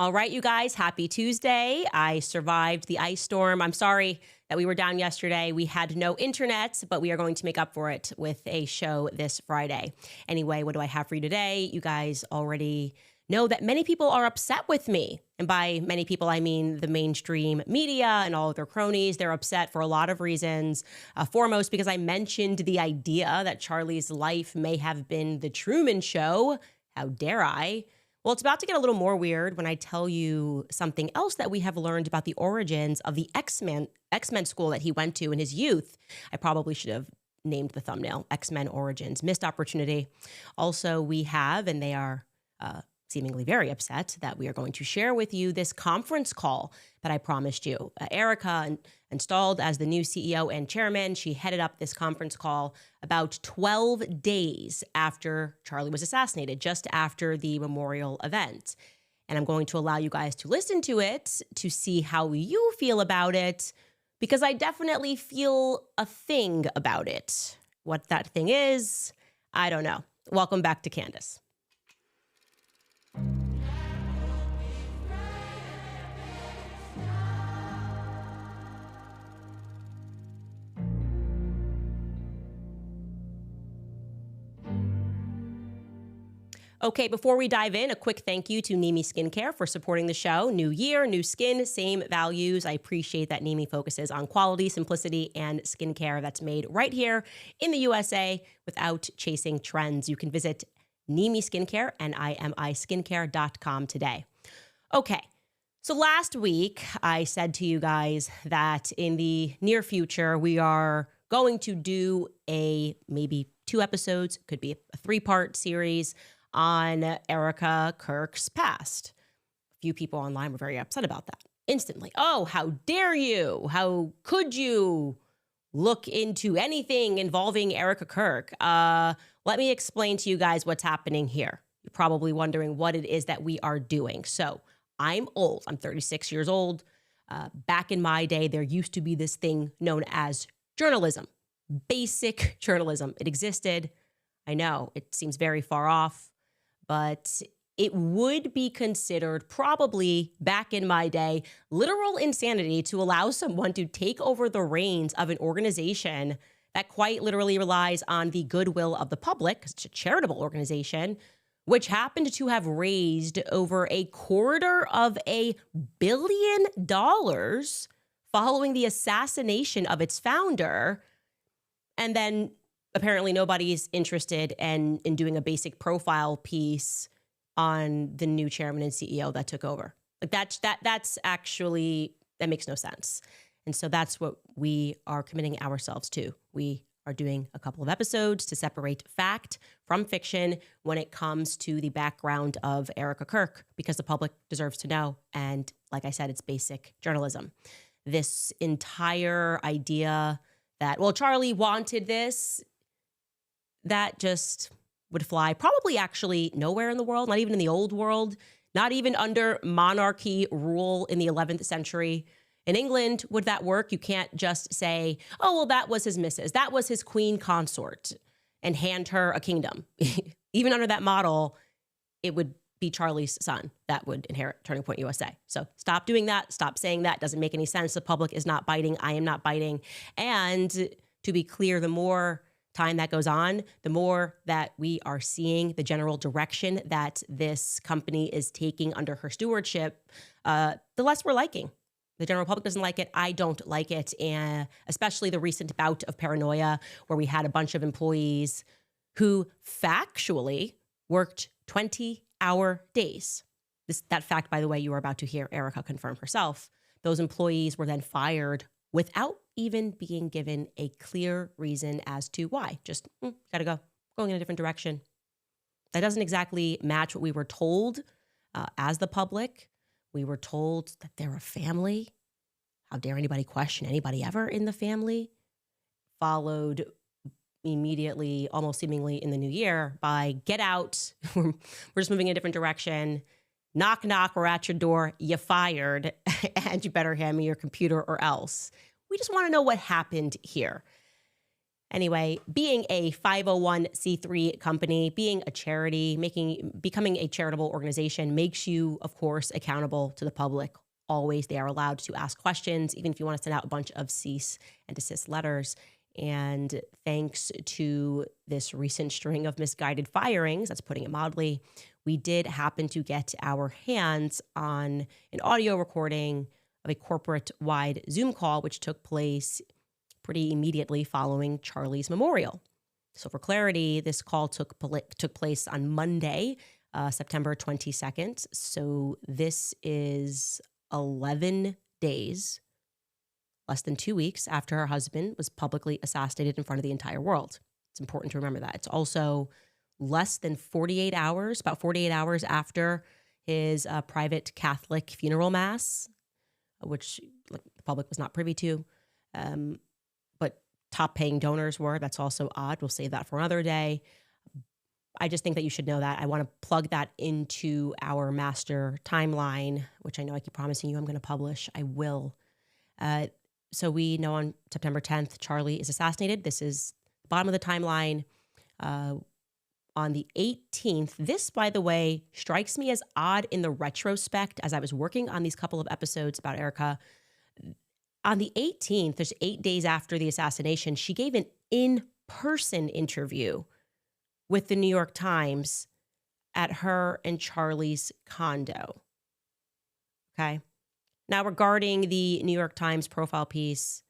All right, you guys, happy Tuesday. I survived the ice storm. I'm sorry that we were down yesterday. We had no internet, but we are going to make up for it with a show this Friday. Anyway, what do I have for you today? You guys already know that many people are upset with me. And by many people, I mean the mainstream media and all of their cronies. They're upset for a lot of reasons. Foremost, because I mentioned the idea that Charlie's life may have been the Truman Show. How dare I? Well, it's about to get a little more weird when I tell you something else that we have learned about the origins of the X-Men school that he went to in his youth. I probably should have named the thumbnail, X-Men Origins. Missed opportunity. Also, we have, and they are seemingly very upset, that we are going to share with you this conference call that I promised you. Erika, installed as the new CEO and chairman, she headed up this conference call about 12 days after Charlie was assassinated, just after the memorial event. And I'm going to allow you guys to listen to it to see how you feel about it, because I definitely feel a thing about it. What that thing is, I don't know. Welcome back to Candace. Okay, before we dive in, a quick thank you to Nimi Skincare for supporting the show. New year, new skin, same values. I appreciate that Nimi focuses on quality, simplicity, and skincare that's made right here in the USA without chasing trends. You can visit Nimi Skincare, NIMIskincare.com today. Okay, so last week I said to you guys that in the near future, we are going to do a maybe 2 episodes, could be a 3-part series on Erika Kirk's past. A few people online were very upset about that instantly. Oh, how dare you? How could you look into anything involving Erika Kirk? Let me explain to you guys what's happening here. You're probably wondering what it is that we are doing. So I'm old. I'm 36 years old. Back in my day, there used to be this thing known as journalism, basic journalism. It existed. I know it seems very far off, but it would be considered probably back in my day literal insanity to allow someone to take over the reins of an organization that quite literally relies on the goodwill of the public, because it's a charitable organization, which happened to have raised over $250 million following the assassination of its founder. And then apparently nobody's interested in doing a basic profile piece on the new chairman and CEO that took over. Like that's actually, that makes no sense. And so that's what we are committing ourselves to. We are doing a couple of episodes to separate fact from fiction when it comes to the background of Erika Kirk, because the public deserves to know. And like I said, it's basic journalism. This entire idea that, well, Charlie wanted this, that just would fly probably actually nowhere in the world, not even in the old world, not even under monarchy rule in the 11th century. In England, would that work? You can't just say, oh, well, that was his missus, that was his queen consort, and hand her a kingdom. Even under that model, it would be Charlie's son that would inherit Turning Point USA. So stop doing that. Stop saying that. Doesn't make any sense. The public is not biting. I am not biting. And to be clear, the more time that goes on, the more that we are seeing the general direction that this company is taking under her stewardship, the less we're liking. The general public doesn't like it. I don't like it. And especially the recent bout of paranoia where we had a bunch of employees who factually worked 20-hour days. That fact, by the way, you are about to hear Erika confirm herself. Those employees were then fired without even being given a clear reason as to why. Just, gotta go, going in a different direction. That doesn't exactly match what we were told as the public. We were told that they're a family. How dare anybody question anybody ever in the family? Followed immediately, almost seemingly in the new year, by get out. We're just moving in a different direction. Knock, knock, we're at your door. You fired, and you better hand me your computer or else. We just want to know what happened here. Anyway, being a 501c3 company, being a charity, becoming a charitable organization makes you, of course, accountable to the public. Always, they are allowed to ask questions, even if you want to send out a bunch of cease and desist letters. And thanks to this recent string of misguided firings, that's putting it mildly, we did happen to get our hands on an audio recording of a corporate-wide Zoom call, which took place pretty immediately following Charlie's memorial. So for clarity, this call took place on Monday, September 22nd. So this is 11 days, less than 2 weeks after her husband was publicly assassinated in front of the entire world. It's important to remember that. It's also less than 48 hours, about 48 hours after his private Catholic funeral mass, which the public was not privy to. But top paying donors were. That's also odd. We'll save that for another day. I just think that you should know that. I want to plug that into our master timeline, which I know I keep promising you I'm going to publish. I will. So we know on September 10th, Charlie is assassinated. This is the bottom of the timeline. On the 18th, this, by the way, strikes me as odd in the retrospect as I was working on these couple of episodes about Erika. On the 18th, there's 8 days after the assassination, she gave an in-person interview with the New York Times at her and Charlie's condo. Okay. Now, regarding the New York Times profile piece,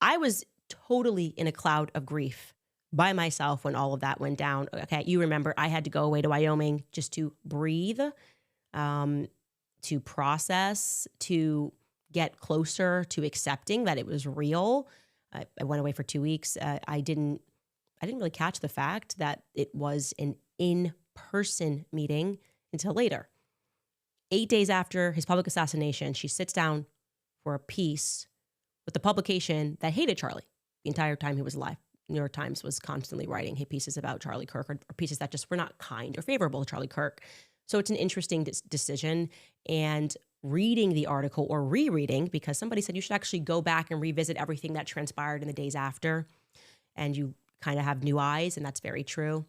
I was totally in a cloud of grief by myself when all of that went down. Okay, you remember I had to go away to Wyoming just to breathe, to process, to get closer to accepting that it was real. I went away for 2 weeks. I didn't really catch the fact that it was an in-person meeting until later. 8 days after his public assassination, she sits down for a piece with the publication that hated Charlie the entire time he was alive. New York Times was constantly writing hate pieces about Charlie Kirk or pieces that just were not kind or favorable to Charlie Kirk. So it's an interesting decision. And reading the article or rereading, because somebody said you should actually go back and revisit everything that transpired in the days after, and you kind of have new eyes, and that's very true.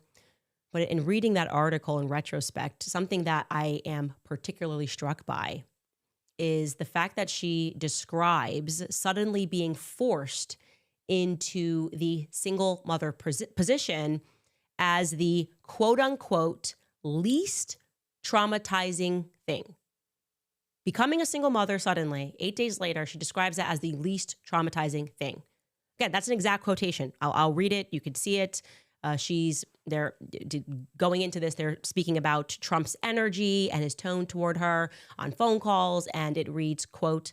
But in reading that article in retrospect, something that I am particularly struck by is the fact that she describes suddenly being forced into the single mother position as the quote unquote least traumatizing thing. Becoming a single mother suddenly, 8 days later, she describes that as the least traumatizing thing. Again, that's an exact quotation. I'll read it. You can see it. They're going into this, they're speaking about Trump's energy and his tone toward her on phone calls. And it reads, quote,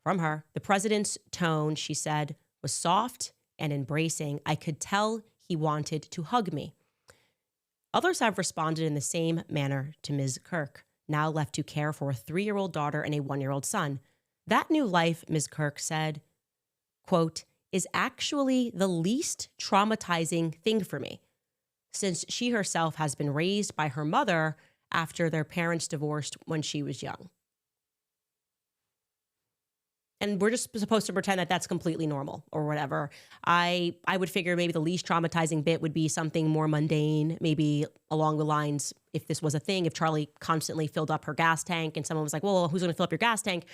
from her, "The president's tone," she said, "was soft and embracing. I could tell he wanted to hug me." Others have responded in the same manner to Ms. Kirk, now left to care for a 3-year-old daughter and a 1-year-old son. "That new life," Ms. Kirk said, quote, "is actually the least traumatizing thing for me, since she herself has been raised by her mother after their parents divorced when she was young." And we're just supposed to pretend that that's completely normal or whatever. I would figure maybe the least traumatizing bit would be something more mundane, maybe along the lines, if this was a thing, if Charlie constantly filled up her gas tank and someone was like, well, who's going to fill up your gas tank?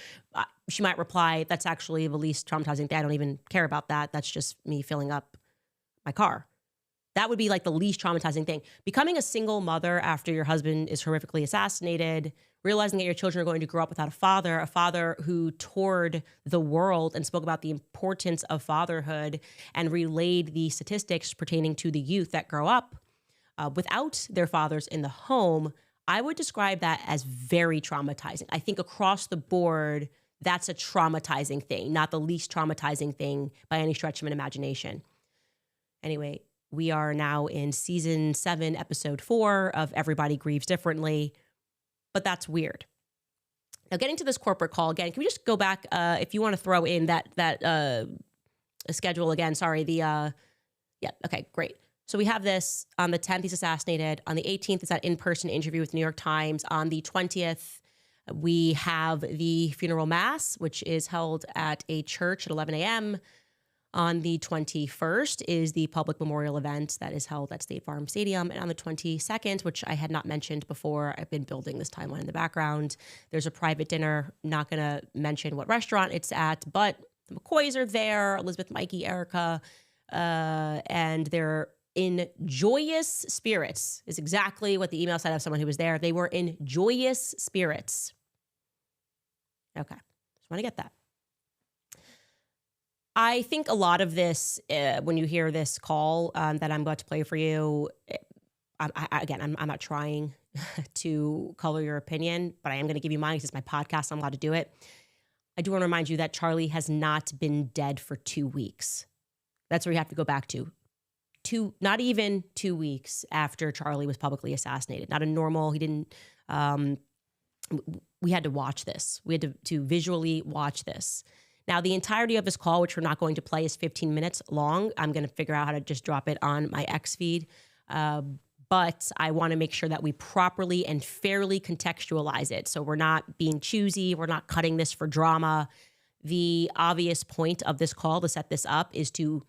She might reply, that's actually the least traumatizing thing. I don't even care about that. That's just me filling up my car. That would be like the least traumatizing thing. Becoming a single mother after your husband is horrifically assassinated, realizing that your children are going to grow up without a father who toured the world and spoke about the importance of fatherhood and relayed the statistics pertaining to the youth that grow up without their fathers in the home. I would describe that as very traumatizing. I think across the board, that's a traumatizing thing, not the least traumatizing thing by any stretch of an imagination. Anyway, we are now in season 7, episode 4 of Everybody Grieves Differently, but that's weird. Now, getting to this corporate call again, can we just go back if you want to throw in that schedule again? Sorry, okay, great. So we have this on the 10th, he's assassinated. On the 18th, is that in-person interview with the New York Times. On the 20th, we have the funeral mass, which is held at a church at 11 a.m. On the 21st is the public memorial event that is held at State Farm Stadium. And on the 22nd, which I had not mentioned before, I've been building this timeline in the background, there's a private dinner. Not going to mention what restaurant it's at, but the McCoys are there, Elizabeth, Mikey, Erika, and they're in joyous spirits is exactly what the email said of someone who was there. They were in joyous spirits. Okay, just want to get that. I think a lot of this, when you hear this call that I'm about to play for you, I'm not trying to color your opinion, but I am going to give you mine because it's my podcast. I'm allowed to do it. I do want to remind you that Charlie has not been dead for 2 weeks. That's where you have to go back to. Not even 2 weeks after Charlie was publicly assassinated. Not a normal, he didn't, we had to watch this. We had to visually watch this. Now, the entirety of this call, which we're not going to play, is 15 minutes long. I'm going to figure out how to just drop it on my X feed. But I want to make sure that we properly and fairly contextualize it. So we're not being choosy. We're not cutting this for drama. The obvious point of this call to set this up is to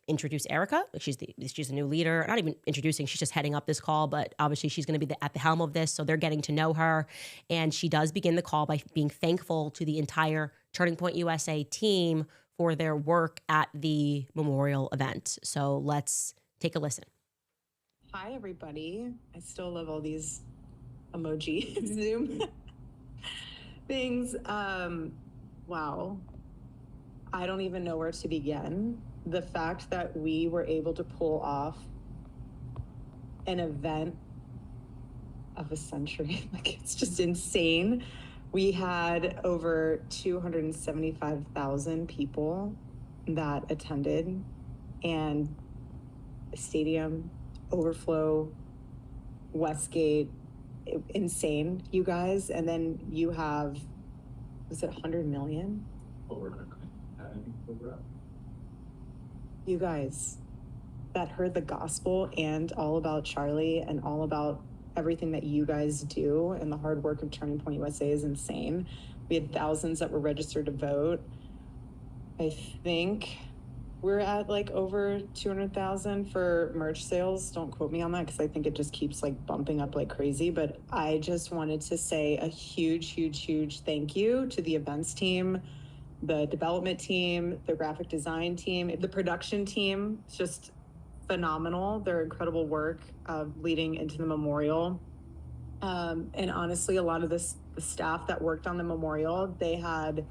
introduce Erika. She's the new leader. Not even introducing, she's just heading up this call, but obviously she's going to be at the helm of this, so they're getting to know her. And she does begin the call by being thankful to the entire Turning Point USA team for their work at the memorial event. So let's take a listen. Hi, everybody. I still love all these emoji Zoom things. Wow. I don't even know where to begin. The fact that we were able to pull off an event of a century, like, it's just insane. We had over 275,000 people that attended, and the stadium, overflow, Westgate, insane, you guys. And then you have, was it 100 million? Over 100. You guys that heard the gospel and all about Charlie and all about everything that you guys do and the hard work of Turning Point USA is insane. We had thousands that were registered to vote. I think we're at like over 200,000 for merch sales. Don't quote me on that because I think it just keeps like bumping up like crazy. But I just wanted to say a huge, huge, huge thank you to the events team, the development team, the graphic design team, the production team. It's just phenomenal. Their incredible work leading into the memorial. And honestly, a lot of the staff that worked on the memorial, they had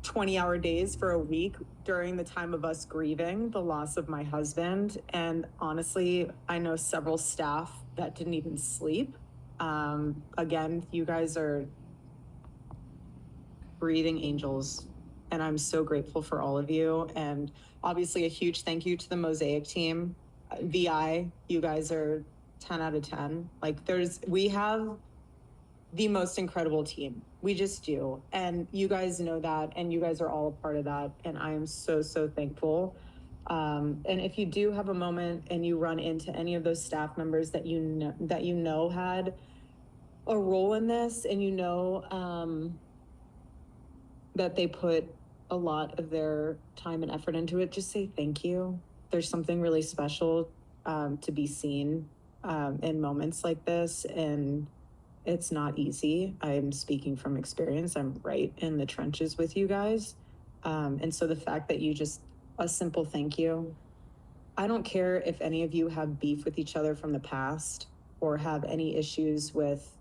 20-hour days for a week during the time of us grieving the loss of my husband. And honestly, I know several staff that didn't even sleep. Again, you guys are breathing angels, and I'm so grateful for all of you. And obviously a huge thank you to the Mosaic team. VI, you guys are 10 out of 10. Like, we have the most incredible team. We just do. And you guys know that, and you guys are all a part of that. And I am so, so thankful. And if you do have a moment and you run into any of those staff members that you know had a role in this, and you know that they put a lot of their time and effort into it, just say thank you. There's something really special to be seen in moments like this, and it's not easy. I'm speaking from experience. I'm right in the trenches with you guys. And so the fact that you just, a simple thank you. I don't care if any of you have beef with each other from the past or have any issues with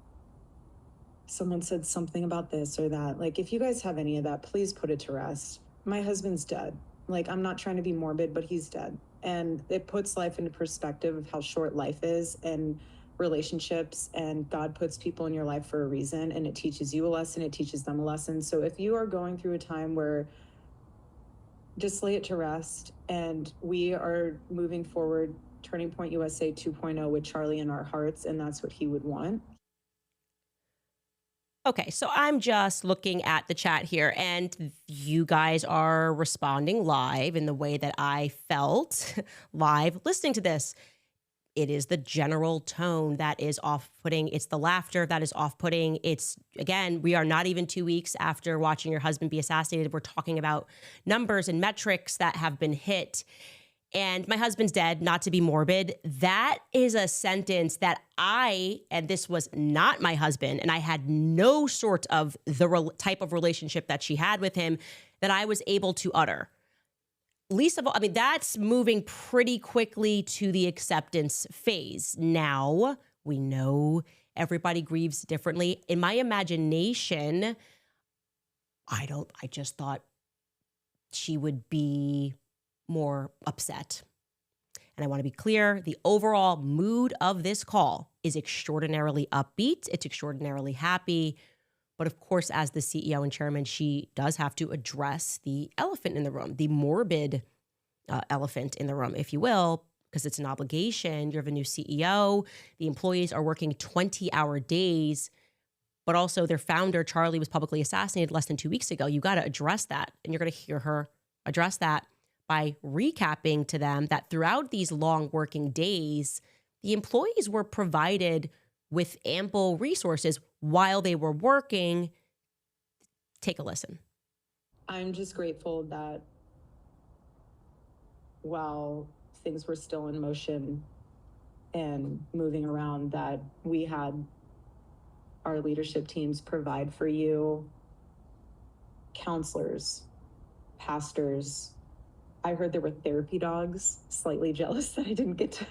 someone said something about this or that. Like, if you guys have any of that, please put it to rest. My husband's dead. Like, I'm not trying to be morbid, but he's dead. And it puts life into perspective of how short life is and relationships, and God puts people in your life for a reason, and it teaches you a lesson, it teaches them a lesson. So if you are going through a time where, just lay it to rest, and we are moving forward, Turning Point USA 2.0 with Charlie in our hearts, and that's what he would want. Okay, so I'm just looking at the chat here, and you guys are responding live in the way that I felt live listening to this. it is the general tone that is off-putting. It's the laughter that is off-putting. It's, again, we are not even 2 weeks after watching your husband be assassinated. We're talking about numbers and metrics that have been hit. And my husband's dead, not to be morbid. That is a sentence that and this was not my husband, and I had no sort of the type of relationship that she had with him, that I was able to utter. Least of all, I mean, that's moving pretty quickly to the acceptance phase. Now, we know everybody grieves differently. In my imagination, I just thought she would be more upset. And I want to be clear, the overall mood of this call is extraordinarily upbeat. It's extraordinarily happy. But of course, as the CEO and chairman, she does have to address the elephant in the room, the morbid elephant in the room, if you will, because it's an obligation. You have a new CEO. The employees are working 20-hour days, but also their founder, Charlie, was publicly assassinated less than 2 weeks ago. You got to address that. And you're going to hear her address that by recapping to them that throughout these long working days, the employees were provided with ample resources while they were working. Take a listen. I'm just grateful that while things were still in motion and moving around, that we had our leadership teams provide for you counselors, pastors. I heard there were therapy dogs. Slightly jealous that I didn't get to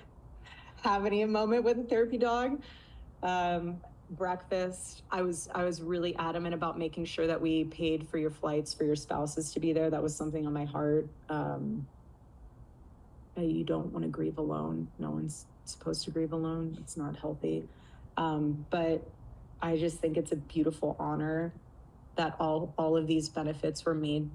have any moment with a therapy dog. Breakfast. I was really adamant about making sure that we paid for your flights, for your spouses to be there. That was something on my heart. You don't want to grieve alone. No one's supposed to grieve alone. It's not healthy. But I just think it's a beautiful honor that all of these benefits were made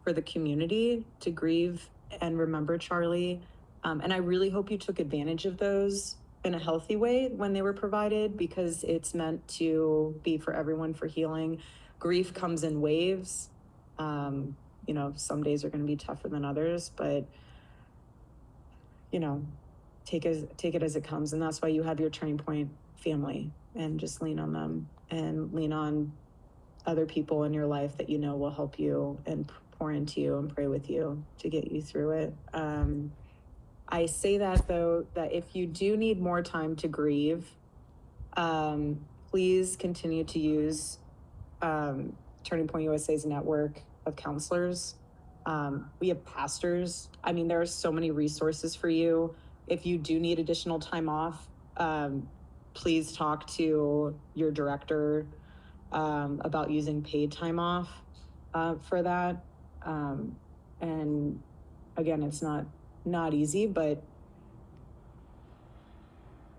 for the community to grieve and remember Charlie. And I really hope you took advantage of those in a healthy way when they were provided, because it's meant to be for everyone, for healing. Grief comes in waves. Some days are going to be tougher than others, but take it as it comes. And that's why you have your Turning Point family, and just lean on them and lean on other people in your life that will help you and pour into you and pray with you to get you through it. I say that, though, that if you do need more time to grieve, please continue to use Turning Point USA's network of counselors. We have pastors. I mean, there are so many resources for you. If you do need additional time off, please talk to your director about using paid time off for that. And again, it's not easy, but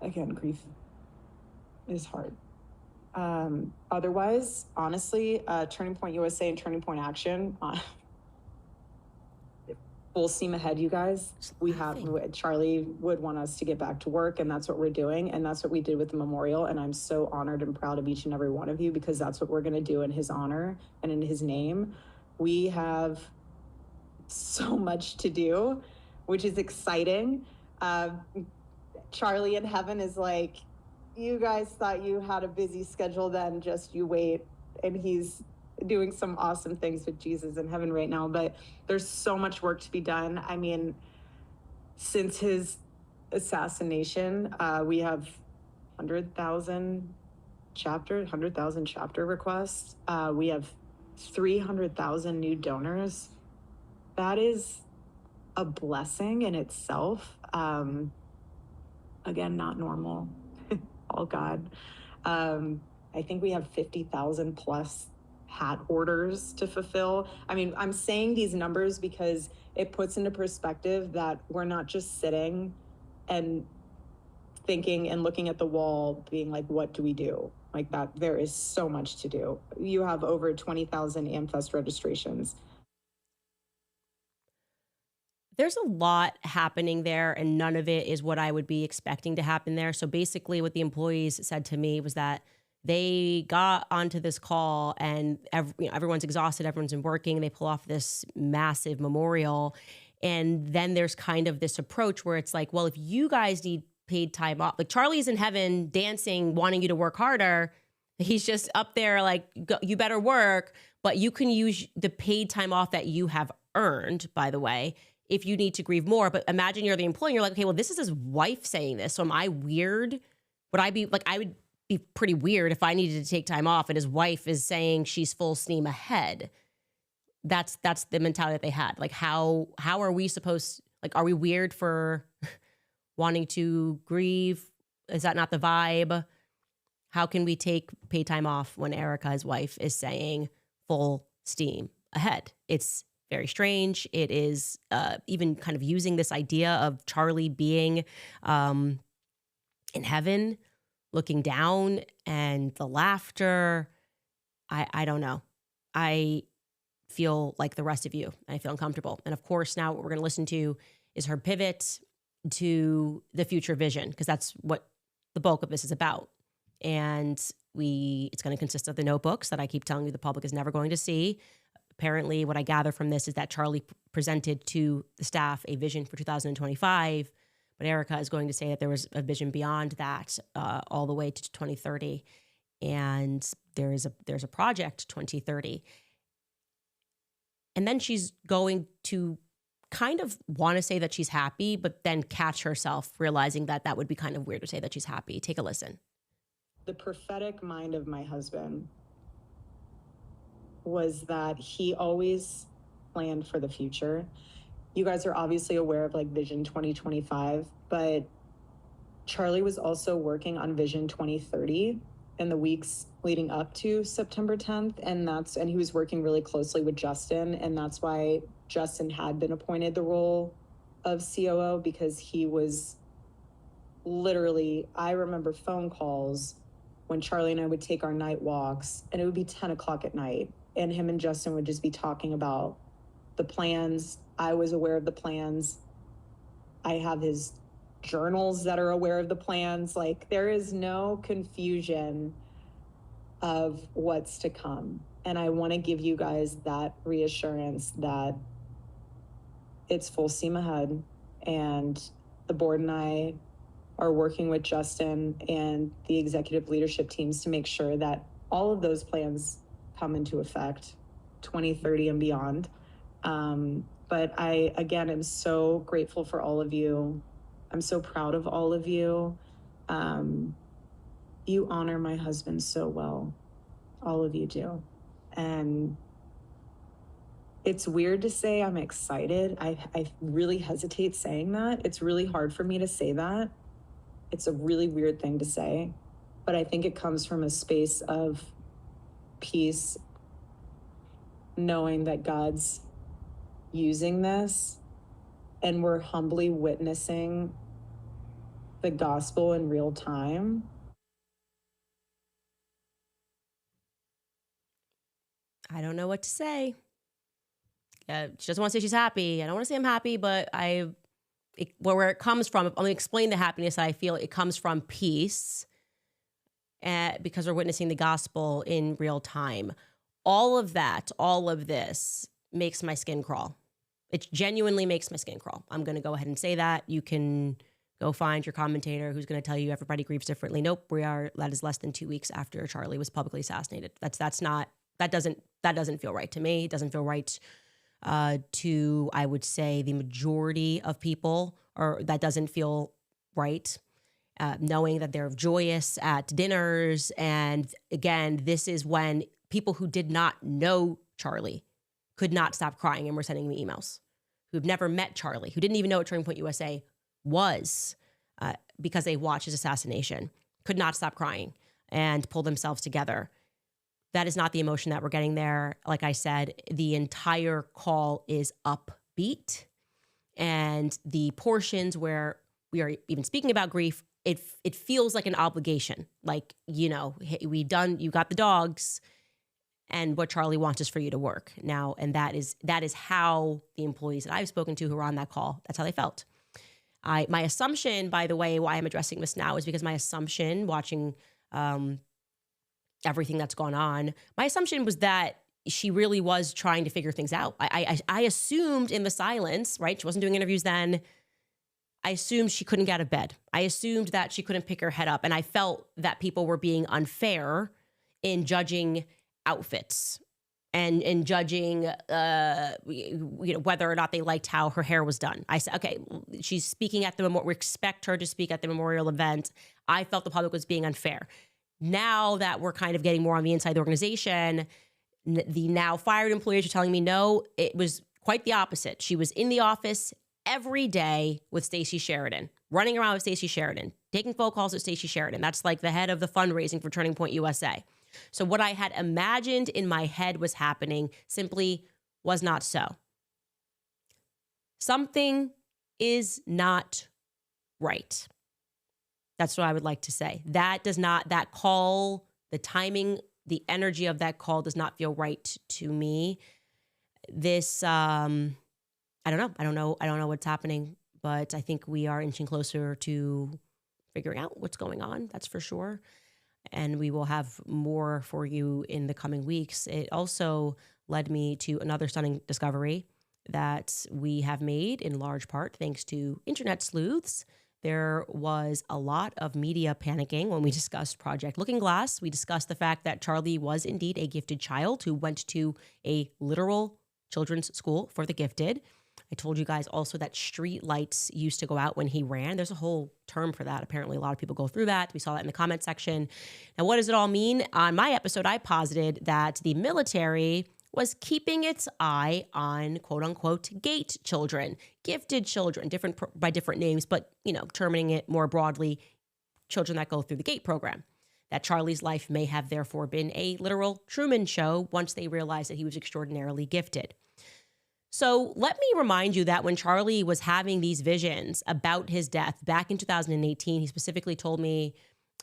again, grief is hard. Otherwise, honestly, Turning Point USA and Turning Point Action, full steam ahead, you guys. Charlie would want us to get back to work, and that's what we're doing, and that's what we did with the memorial. And I'm so honored and proud of each and every one of you, because that's what we're going to do in his honor and in his name. We have so much to do, which is exciting. Charlie in heaven is like, you guys thought you had a busy schedule then, just you wait. And he's doing some awesome things with Jesus in heaven right now. But there's so much work to be done. I mean, since his assassination, we have 100,000 chapter requests. We have 300,000 new donors. That is a blessing in itself. Again, not normal, all God. I think we have 50,000 plus hat orders to fulfill. I mean, I'm saying these numbers because it puts into perspective that we're not just sitting and thinking and looking at the wall being like, what do we do? Like that, there is so much to do. You have over 20,000 AmFest registrations. There's a lot happening there, and none of it is what I would be expecting to happen there. So basically what the employees said to me was that they got onto this call and everyone's exhausted, everyone's been working, they pull off this massive memorial. And then there's kind of this approach where it's like, well, if you guys need paid time off. Like Charlie's in heaven dancing, wanting you to work harder. He's just up there like, you better work, but you can use the paid time off that you have earned, by the way, if you need to grieve more. But imagine you're the employee and you're like, okay, well, this is his wife saying this. So am I weird? Would I be like, I would be pretty weird if I needed to take time off and his wife is saying she's full steam ahead. That's the mentality that they had. Like, how are we supposed, like, are we weird for wanting to grieve? Is that not the vibe? How can we take paid time off when Erika, his wife, is saying full steam ahead? It's very strange. It is even kind of using this idea of Charlie being in heaven, looking down, and the laughter. I don't know. I feel like the rest of you. I feel uncomfortable. And of course, now what we're going to listen to is her pivot to the future vision, because that's what the bulk of this is about. And it's going to consist of the notebooks that I keep telling you the public is never going to see. Apparently, what I gather from this is that Charlie presented to the staff a vision for 2025, but Erika is going to say that there was a vision beyond that, all the way to 2030. And there's a project 2030. And then she's going to kind of want to say that she's happy, but then catch herself realizing that that would be kind of weird to say that she's happy. Take a listen. The prophetic mind of my husband was that he always planned for the future. You guys are obviously aware of like Vision 2025, but Charlie was also working on Vision 2030 in the weeks leading up to September 10th. And he was working really closely with Justin. And that's why Justin had been appointed the role of COO, because he was literally, I remember phone calls when Charlie and I would take our night walks, and it would be 10 o'clock at night, and him and Justin would just be talking about the plans. I was aware of the plans. I have his journals that are aware of the plans. Like, there is no confusion of what's to come. And I want to give you guys that reassurance that it's full steam ahead. And the board and I are working with Justin and the executive leadership teams to make sure that all of those plans come into effect 2030 and beyond. But I, again, am so grateful for all of you. I'm so proud of all of you. You honor my husband so well. All of you do. And it's weird to say I'm excited. I really hesitate saying that. It's really hard for me to say that. It's a really weird thing to say, but I think it comes from a space of peace, knowing that God's using this and we're humbly witnessing the gospel in real time. I don't know what to say. She doesn't want to say she's happy. I don't want to say I'm happy, but where it comes from, I'm going to explain the happiness that I feel. It comes from peace, because we're witnessing the gospel in real time. All of this makes my skin crawl. It genuinely makes my skin crawl. I'm going to go ahead and say that. You can go find your commentator who's going to tell you everybody grieves differently. Nope, that is less than 2 weeks after Charlie was publicly assassinated. That doesn't feel right to me. It doesn't feel right to, I would say, the majority of people, or that doesn't feel right. Knowing that they're joyous at dinners. And again, this is when people who did not know Charlie could not stop crying and were sending me emails, who've never met Charlie, who didn't even know what Turning Point USA was, because they watched his assassination, could not stop crying and pull themselves together. That is not the emotion that we're getting there. Like I said, the entire call is upbeat, and the portions where we are even speaking about grief, it feels like an obligation. Like, you got the dogs, and what Charlie wants is for you to work now. And that is how the employees that I've spoken to who were on that call, that's how they felt. My assumption, by the way, why I'm addressing this now is because my assumption, watching everything that's gone on, my assumption was that she really was trying to figure things out. I assumed in the silence, right? She wasn't doing interviews then. I assumed she couldn't get out of bed. I assumed that she couldn't pick her head up. And I felt that people were being unfair in judging outfits and in judging whether or not they liked how her hair was done. I said, okay, she's speaking at the memorial. We expect her to speak at the memorial event. I felt the public was being unfair. Now that we're kind of getting more on the inside of the organization, the now fired employees are telling me, no, it was quite the opposite. She was in the office every day with Stacey Sheridan, running around with Stacey Sheridan, taking phone calls with Stacey Sheridan. That's like the head of the fundraising for Turning Point USA. So what I had imagined in my head was happening simply was not so. Something is not right. That's what I would like to say. That call, the timing, the energy of that call does not feel right to me. This, I don't know what's happening, but I think we are inching closer to figuring out what's going on. That's for sure. And we will have more for you in the coming weeks. It also led me to another stunning discovery that we have made in large part thanks to internet sleuths. There was a lot of media panicking when we discussed Project Looking Glass. We discussed the fact that Charlie was indeed a gifted child who went to a literal children's school for the gifted. I told you guys also that street lights used to go out when he ran. There's a whole term for that. Apparently, a lot of people go through that. We saw that in the comment section. Now, what does it all mean? On my episode, I posited that the military was keeping its eye on quote unquote gate children, gifted children, different by different names, but terming it more broadly, children that go through the GATE program. That Charlie's life may have therefore been a literal Truman show once they realized that he was extraordinarily gifted. So let me remind you that when Charlie was having these visions about his death back in 2018, he specifically told me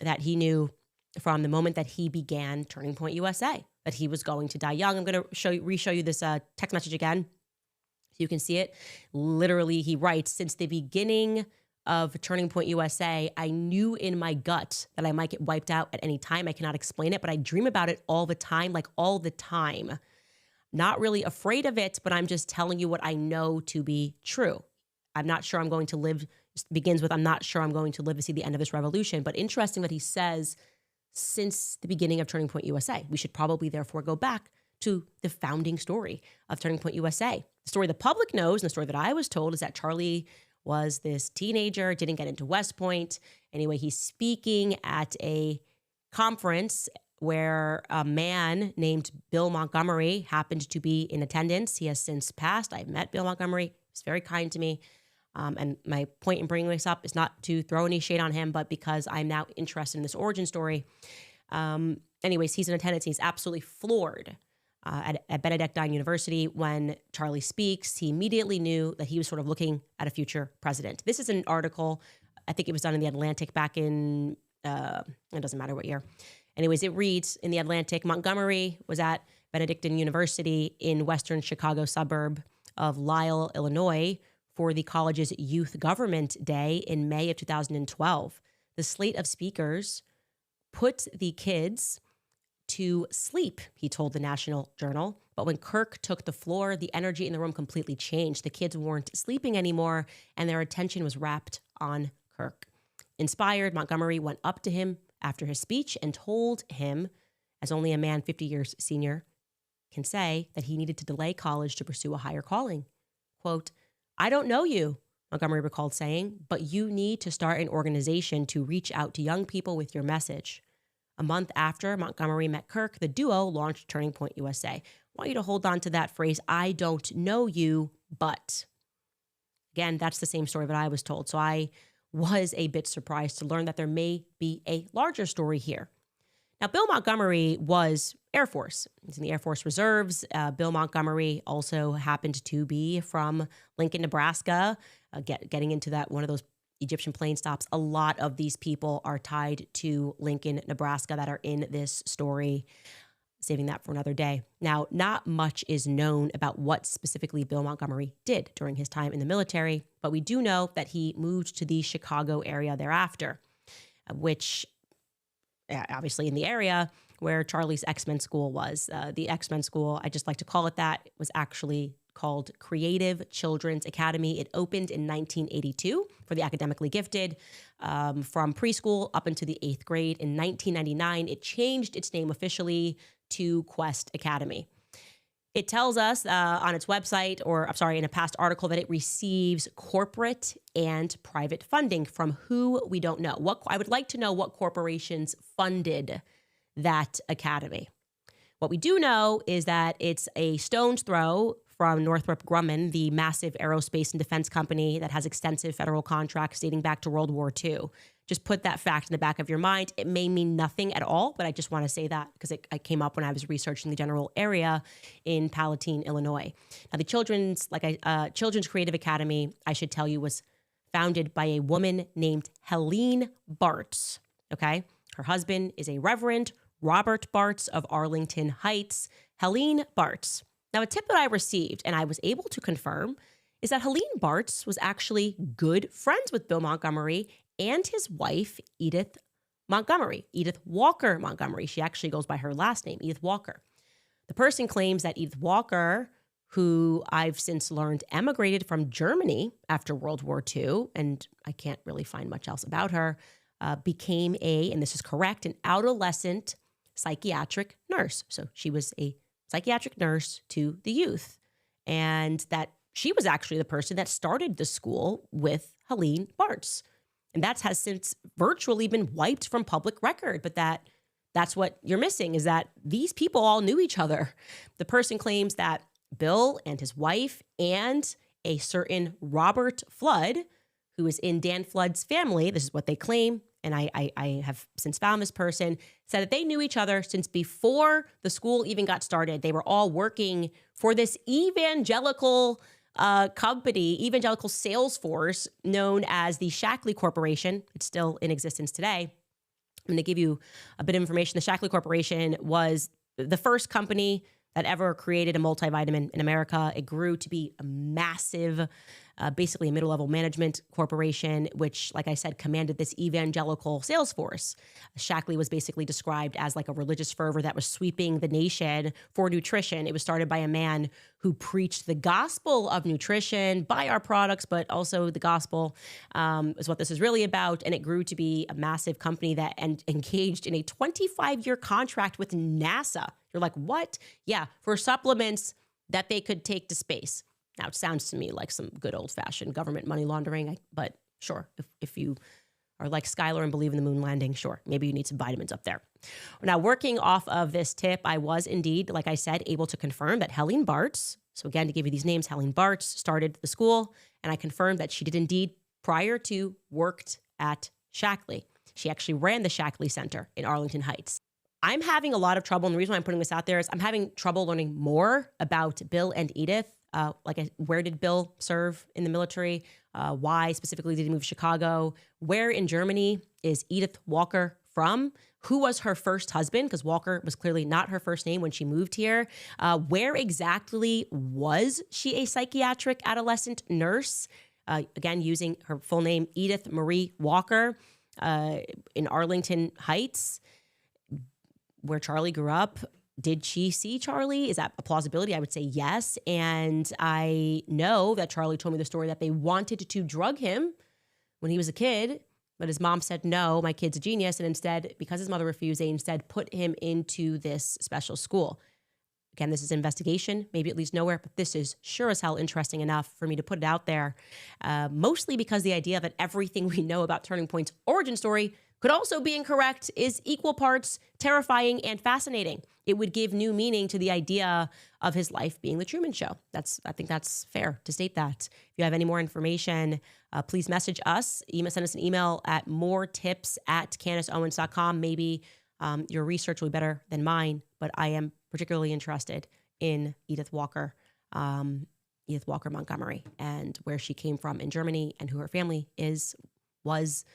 that he knew from the moment that he began Turning Point USA that he was going to die young. I'm going to re-show you this text message again so you can see it. Literally, he writes, since the beginning of Turning Point USA, I knew in my gut that I might get wiped out at any time. I cannot explain it, but I dream about it all the time, like all the time. Not really afraid of it, but I'm just telling you what I know to be true. I'm not sure I'm going to live, begins with, I'm not sure I'm going to live to see the end of this revolution. But interesting that he says, since the beginning of Turning Point USA, we should probably therefore go back to the founding story of Turning Point USA. The story the public knows, and the story that I was told, is that Charlie was this teenager, didn't get into West Point. Anyway, he's speaking at a conference where a man named Bill Montgomery happened to be in attendance. He has since passed. I've met Bill Montgomery. He's very kind to me. And my point in bringing this up is not to throw any shade on him, but because I'm now interested in this origin story. Anyways, he's in attendance. He's absolutely floored at Benedictine University when Charlie speaks. He immediately knew that he was sort of looking at a future president. This is an article, I think it was done in The Atlantic back in, it doesn't matter what year. Anyways, it reads in The Atlantic, Montgomery was at Benedictine University in western Chicago suburb of Lisle, Illinois, for the college's Youth Government Day in May of 2012. The slate of speakers put the kids to sleep, he told the National Journal. But when Kirk took the floor, the energy in the room completely changed. The kids weren't sleeping anymore, and their attention was wrapped on Kirk. Inspired, Montgomery went up to him after his speech and told him, as only a man 50 years senior can say, that he needed to delay college to pursue a higher calling. Quote, I don't know you, Montgomery recalled saying, but you need to start an organization to reach out to young people with your message. A month after Montgomery met Kirk, the duo launched Turning Point USA. I want you to hold on to that phrase, I don't know you, but. Again, that's the same story that I was told. So I was a bit surprised to learn that there may be a larger story here. Now, Bill Montgomery was Air Force. He's in the Air Force Reserves. Bill Montgomery also happened to be from Lincoln, Nebraska. Getting into that, one of those Egyptian plane stops. A lot of these people are tied to Lincoln, Nebraska that are in this story. Saving that for another day. Now, not much is known about what specifically Bill Montgomery did during his time in the military, but we do know that he moved to the Chicago area thereafter, which obviously in the area where Charlie's X-Men school was. The X-Men school, I just like to call it that, was actually called Creative Children's Academy. It opened in 1982 for the academically gifted, from preschool up into the 8th grade. In 1999, it changed its name officially to Quest Academy. It tells us on its website, in a past article, that it receives corporate and private funding from who we don't know. I would like to know what corporations funded that academy. What we do know is that it's a stone's throw from Northrop Grumman, the massive aerospace and defense company that has extensive federal contracts dating back to World War II. Just put that fact in the back of your mind. It may mean nothing at all, but I just want to say that because it came up when I was researching the general area in Palatine, Illinois. Now, the Children's Creative Academy, I should tell you, was founded by a woman named Helene Bartz, okay? Her husband is a Reverend Robert Bartz of Arlington Heights. Helene Bartz. Now, a tip that I received and I was able to confirm is that Helene Bartz was actually good friends with Bill Montgomery and his wife, Edith Walker Montgomery. She actually goes by her last name, Edith Walker. The person claims that Edith Walker, who I've since learned emigrated from Germany after World War II, and I can't really find much else about her, became and this is correct, an adolescent psychiatric nurse. So she was a psychiatric nurse to the youth, and that she was actually the person that started the school with Helene Bartz. And that has since virtually been wiped from public record. But that's what you're missing, is that these people all knew each other. The person claims that Bill and his wife and a certain Robert Flood, who is in Dan Flood's family, this is what they claim, and I have since found this person, said that they knew each other since before the school even got started. They were all working for this evangelical company, evangelical sales force known as the Shackley Corporation. It's still in existence today. I'm going to give you a bit of information. The Shackley Corporation was the first company that ever created a multivitamin in America. It grew to be a massive, basically a middle-level management corporation, which, like I said, commanded this evangelical sales force. Shackley was basically described as like a religious fervor that was sweeping the nation for nutrition. It was started by a man who preached the gospel of nutrition, buy our products, but also the gospel is what this is really about. And it grew to be a massive company that engaged in a 25-year contract with NASA. You're like, what? Yeah, for supplements that they could take to space. Now, it sounds to me like some good old-fashioned government money laundering, but sure, if you are like Skylar and believe in the moon landing, sure, maybe you need some vitamins up there. Now, working off of this tip, I was indeed, like I said, able to confirm that Helene Bartz, so again, to give you these names, Helene Bartz started the school, and I confirmed that she did indeed, prior to, worked at Shackley. She actually ran the Shackley Center in Arlington Heights. I'm having a lot of trouble, and the reason why I'm putting this out there is I'm having trouble learning more about Bill and Edith. Where did Bill serve in the military? Why specifically did he move to Chicago? Where in Germany is Edith Walker from? Who was her first husband? Because Walker was clearly not her first name when she moved here. Where exactly was she a psychiatric adolescent nurse? Again, using her full name, Edith Marie Walker, in Arlington Heights, where Charlie grew up. Did she see Charlie? Is that a plausibility? I would say yes. And I know that Charlie told me the story that they wanted to drug him when he was a kid, but his mom said, no, my kid's a genius. And instead, because his mother refused, they instead put him into this special school. Again, this is an investigation, maybe it leads nowhere, but this is sure as hell interesting enough for me to put it out there, mostly because the idea that everything we know about Turning Point's origin story could also be incorrect is equal parts terrifying and fascinating. It would give new meaning to the idea of his life being the Truman Show. I think that's fair to state that. If you have any more information, please message us. Send us an email at moretips@CandaceOwens.com. Maybe your research will be better than mine, but I am particularly interested in Edith Walker Montgomery, and where she came from in Germany and who her family was.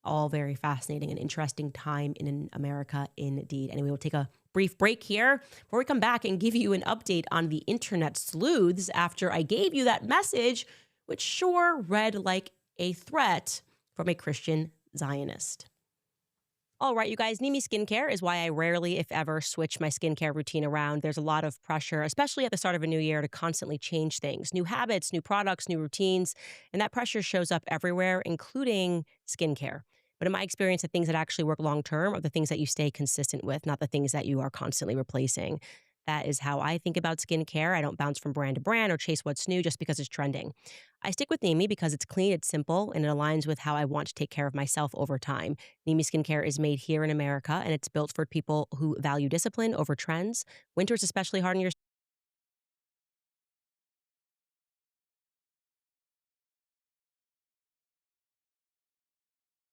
All very fascinating and interesting time in America indeed. Anyway, we'll take a brief break here before we come back and give you an update on the internet sleuths after I gave you that message, which sure read like a threat from a Christian Zionist. All right, you guys, Nimi Skincare is why I rarely, if ever, switch my skincare routine around. There's a lot of pressure, especially at the start of a new year, to constantly change things, new habits, new products, new routines. And that pressure shows up everywhere, including skincare. But in my experience, the things that actually work long term are the things that you stay consistent with, not the things that you are constantly replacing. That is how I think about skincare. I don't bounce from brand to brand or chase what's new just because it's trending. I stick with Nimi because it's clean, it's simple, and it aligns with how I want to take care of myself over time. Nimi Skincare is made here in America, and it's built for people who value discipline over trends. Winter is especially hard on your.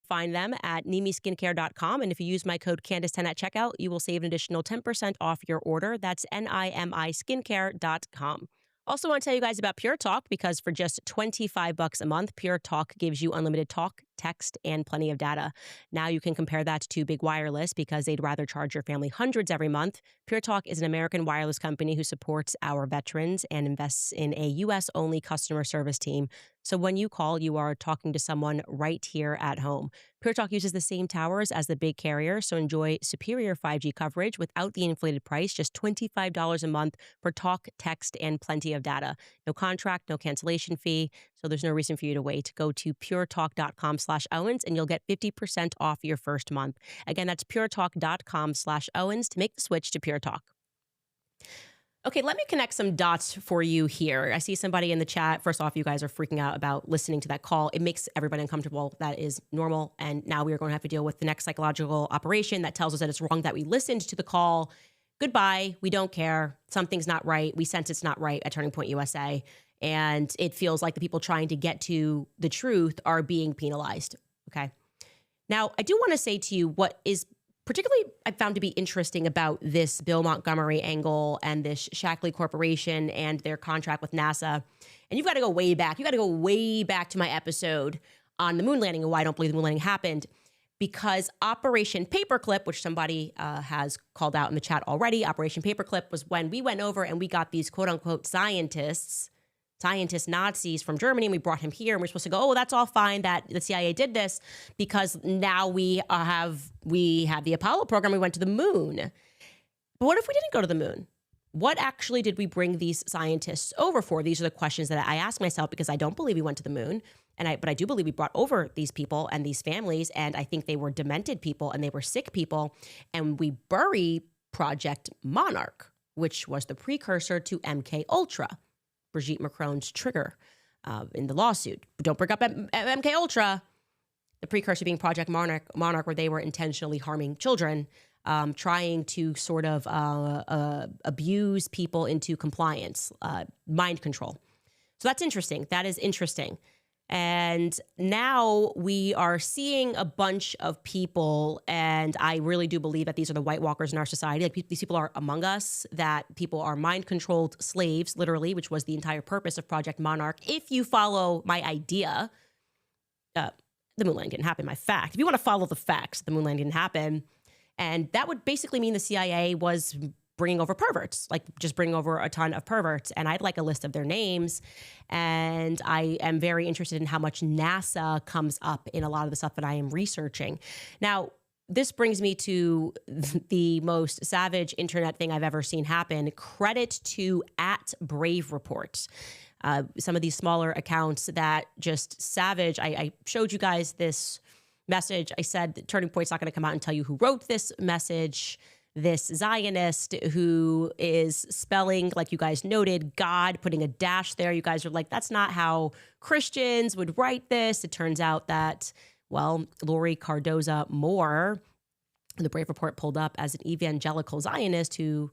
Find them at nimiskincare.com. And if you use my code Candace10 at checkout, you will save an additional 10% off your order. That's nimiskincare.com. Also want to tell you guys about PureTalk because for just $25 a month, PureTalk gives you unlimited talk, text, and plenty of data. Now you can compare that to Big Wireless because they'd rather charge your family hundreds every month. PureTalk is an American wireless company who supports our veterans and invests in a U.S.-only customer service team. So when you call, you are talking to someone right here at home. PureTalk uses the same towers as the big carrier, so enjoy superior 5G coverage without the inflated price, just $25 a month for talk, text, and plenty of data. No contract, no cancellation fee, so there's no reason for you to wait. Go to puretalk.com/Owens and you'll get 50% off your first month. Again, that's puretalk.com/Owens to make the switch to PureTalk. Okay, let me connect some dots for you here. I see somebody in the chat. First off, you guys are freaking out about listening to that call. It makes everybody uncomfortable. That is normal. And now we are going to have to deal with the next psychological operation that tells us that it's wrong that we listened to the call. Goodbye. We don't care. Something's not right. We sense it's not right at Turning Point USA. And it feels like the people trying to get to the truth are being penalized. Okay. Now, I do want to say to you what is particularly I found to be interesting about this Bill Montgomery angle and this Shackley Corporation and their contract with NASA. And you've got to go way back. You got to go way back to my episode on the moon landing and why I don't believe the moon landing happened. Because Operation Paperclip, which somebody has called out in the chat already, Operation Paperclip was when we went over and we got these quote unquote scientist Nazis from Germany, and we brought him here, and we're supposed to go, oh, that's all fine that the CIA did this because now we have the Apollo program. We went to the moon. But what if we didn't go to the moon? What actually did we bring these scientists over for? These are the questions that I ask myself because I don't believe we went to the moon. But I do believe we brought over these people and these families, and I think they were demented people and they were sick people. And we bury Project Monarch, which was the precursor to MK Ultra, Brigitte Macron's trigger in the lawsuit. Don't bring up MK Ultra, the precursor being Project Monarch, where they were intentionally harming children, trying to sort of abuse people into compliance, mind control. So that's interesting. That is interesting. And now we are seeing a bunch of people, and I really do believe that these are the White Walkers in our society. Like these people are among us, that people are mind-controlled slaves, literally, which was the entire purpose of Project Monarch. If you follow my idea, the moon landing didn't happen, my fact. If you want to follow the facts, the moon landing didn't happen. And that would basically mean the CIA was bringing over perverts, like just bringing over a ton of perverts. And I'd like a list of their names. And I am very interested in how much NASA comes up in a lot of the stuff that I am researching. Now, this brings me to the most savage internet thing I've ever seen happen. Credit to @BraveReport. Some of these smaller accounts that just savage. I showed you guys this message. I said Turning Point's not going to come out and tell you who wrote this message. This Zionist who is spelling, like you guys noted, God, putting a dash there. You guys are like, that's not how Christians would write this. It turns out that, well, Lori Cardoza Moore, the Brave Report pulled up as an evangelical Zionist who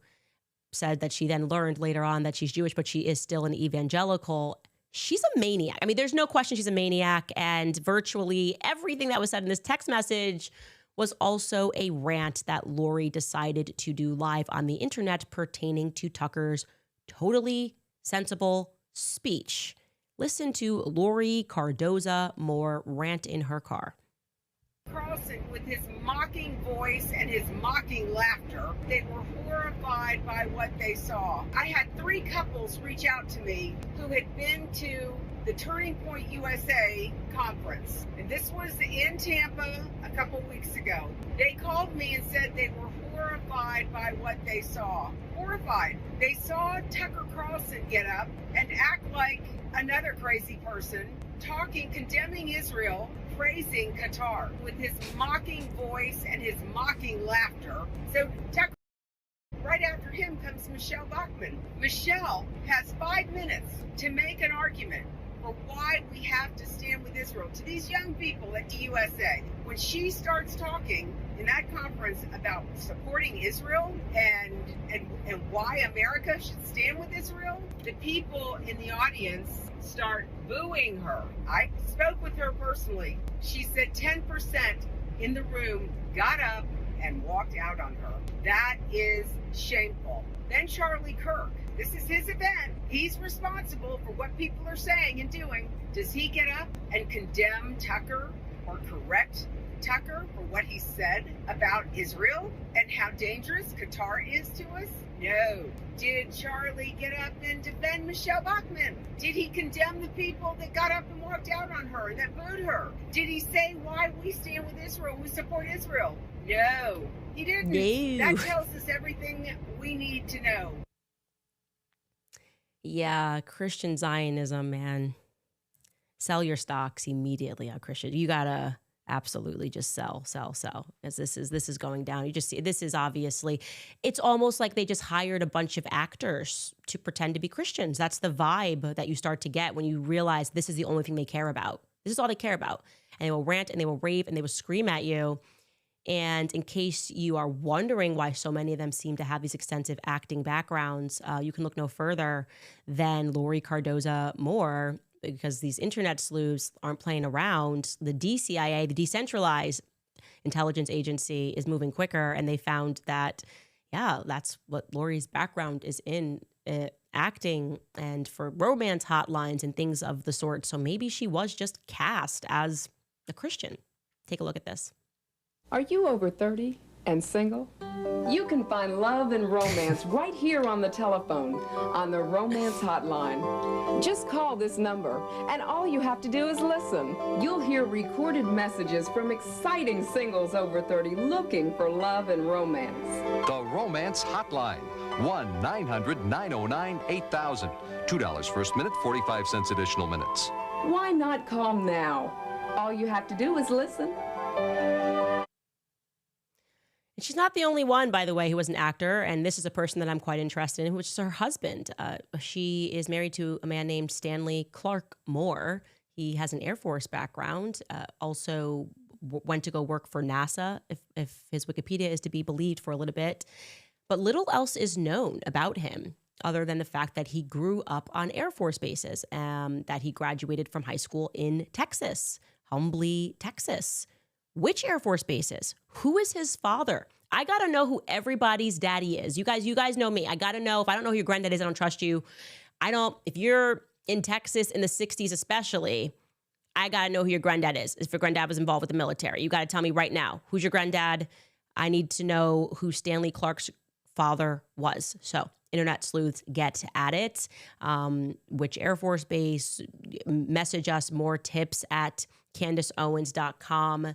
said that she then learned later on that she's Jewish, but she is still an evangelical. She's a maniac. I mean, there's no question she's a maniac. And virtually everything that was said in this text message was also a rant that Lori decided to do live on the internet pertaining to Tucker's totally sensible speech. Listen to Lori Cardoza Moore rant in her car. Crossing with his mocking voice. voice and his mocking laughter. They were horrified by what they saw. I had 3 couples reach out to me who had been to the Turning Point USA conference. And this was in Tampa a couple weeks ago. They called me and said they were horrified by what they saw. Horrified. They saw Tucker Carlson get up and act like another crazy person, talking, condemning Israel, praising Qatar with his mocking voice and his mocking laughter. So Tucker, right after him comes Michelle Bachmann. Michelle has 5 minutes to make an argument for why we have to stand with Israel to these young people at TPUSA. When she starts talking in that conference about supporting Israel and why America should stand with Israel, the people in the audience start booing her. I spoke with her personally. She said 10% in the room got up and walked out on her. That is shameful. Then Charlie Kirk. This is his event. He's responsible for what people are saying and doing. Does he get up and condemn Tucker or correct Tucker for what he said about Israel and how dangerous Qatar is to us? No. Did Charlie get up and defend Michelle Bachmann? Did he condemn the people that got up and walked out on her and that booed her? Did he say why we stand with Israel, we support Israel? No, he didn't. No. That tells us everything we need to know. Yeah, Christian Zionism, man. Sell your stocks immediately on Christian. You gotta absolutely just sell. As this is going down. You just see this is obviously, it's almost like they just hired a bunch of actors to pretend to be Christians. That's the vibe that you start to get when you realize this is the only thing they care about. This is all they care about. And they will rant and they will rave and they will scream at you. And in case you are wondering why so many of them seem to have these extensive acting backgrounds, you can look no further than Lori Cardoza Moore, because these internet sleuths aren't playing around. The DCIA, the Decentralized Intelligence Agency, is moving quicker, and they found that, yeah, that's what Lori's background is in, acting and for romance hotlines and things of the sort. So maybe she was just cast as a Christian. Take a look at this. Are you over 30 and single? You can find love and romance right here on the telephone, on the Romance Hotline. Just call this number, and all you have to do is listen. You'll hear recorded messages from exciting singles over 30 looking for love and romance. The Romance Hotline, 1-900-909-8000. $2 first minute, 45 cents additional minutes. Why not call now? All you have to do is listen. And she's not the only one, by the way, who was an actor. And this is a person that I'm quite interested in, which is her husband. She is married to a man named Stanley Clark Moore. He has an Air Force background, also went to go work for NASA, if his Wikipedia is to be believed, for a little bit. But little else is known about him other than the fact that he grew up on Air Force bases, that he graduated from high school in Texas, Humbly, Texas. Which Air Force bases? Who is his father? I got to know who everybody's daddy is. You guys know me. I got to know. If I don't know who your granddad is, I don't trust you. If you're in Texas in the 60s especially, I got to know who your granddad is. If your granddad was involved with the military, you got to tell me right now. Who's your granddad? I need to know who Stanley Clark's father was. So internet sleuths, get at it. Which Air Force base? Message us more tips at CandaceOwens.com.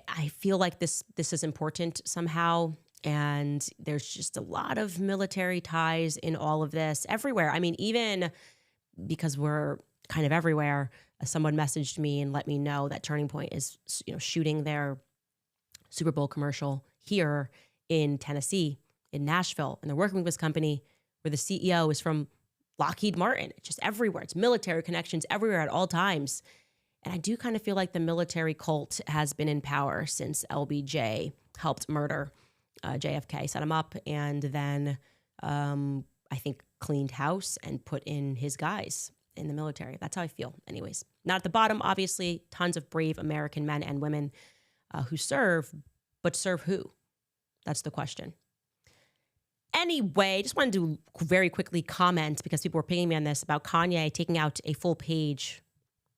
I feel like this is important somehow. And there's just a lot of military ties in all of this everywhere. I mean, even because we're kind of everywhere, someone messaged me and let me know that Turning Point is, shooting their Super Bowl commercial here in Tennessee, in Nashville. And they're working with this company where the CEO is from Lockheed Martin. It's just everywhere. It's military connections everywhere at all times. And I do kind of feel like the military cult has been in power since LBJ helped murder JFK, set him up, and then I think cleaned house and put in his guys in the military. That's how I feel. Anyways, not at the bottom, obviously, tons of brave American men and women who serve, but serve who? That's the question. Anyway, just wanted to very quickly comment, because people were pinging me on this, about Kanye taking out a full page